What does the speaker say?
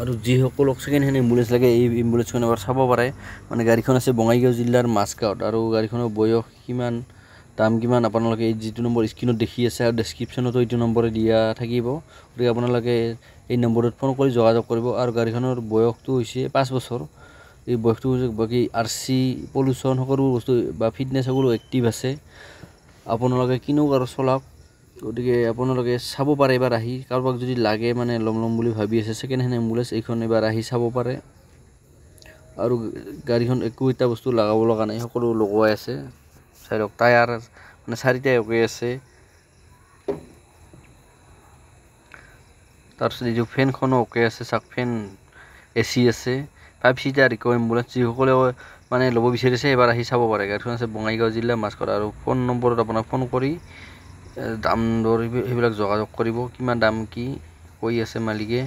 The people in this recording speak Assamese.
আৰু যিসকলক ছেকেণ্ড হেণ্ড এম্বুলেঞ্চ লাগে এই এম্বুলেঞ্চখন এবাৰ চাব পাৰে। মানে গাড়ীখন আছে বঙাইগাঁও জিলাৰ মাছগাঁৱত আৰু গাড়ীখনৰ বয়স কিমান, দাম কিমান আপোনালোকে এই যিটো নম্বৰ স্ক্ৰীণত দেখি আছে আৰু ডেছক্ৰিপশ্যনতো এইটো নম্বৰে দিয়া থাকিব। গতিকে আপোনালোকে এই নম্বৰত ফোন কৰি যোগাযোগ কৰিব। আৰু গাড়ীখনৰ বয়সটো হৈছে 5 বছৰ। এই বয়সটো বাকী RC পলিউশ্যন সকলো বস্তু বা ফিটনেছ সকলো এক্টিভ আছে। আপোনালোকে কিনক আৰু চলাওক। গতিকে আপোনালোকে চাব পাৰে এবাৰ আহি, কাৰোবাক যদি লাগে মানে ল'ম বুলি ভাবি আছে ছেকেণ্ড হেণ্ড এম্বুলেঞ্চ, এইখন এবাৰ আহি চাব পাৰে। আৰু গাড়ীখন একো এটা বস্তু লগাব লগা নাই, সকলো লগোৱাই আছে। চাইডক টায়াৰ মানে 4টাই অকে আছে। তাৰপিছত এইটো ফেনখনো অকে আছে, চাওক ফেন AC আছে। 5 সিটাৰ ইক' এম্বুলেঞ্চ, যিসকলে মানে ল'ব বিচাৰিছে এবাৰ আহি চাব পাৰে। গাড়ীখন আছে বঙাইগাঁও জিলা মাছখোৱা। আৰু ফোন নম্বৰত আপোনাক ফোন কৰি দাম দৰ সেইবিলাক যোগাযোগ কৰিব, কিমান দাম কি কৈ আছে মালিকে।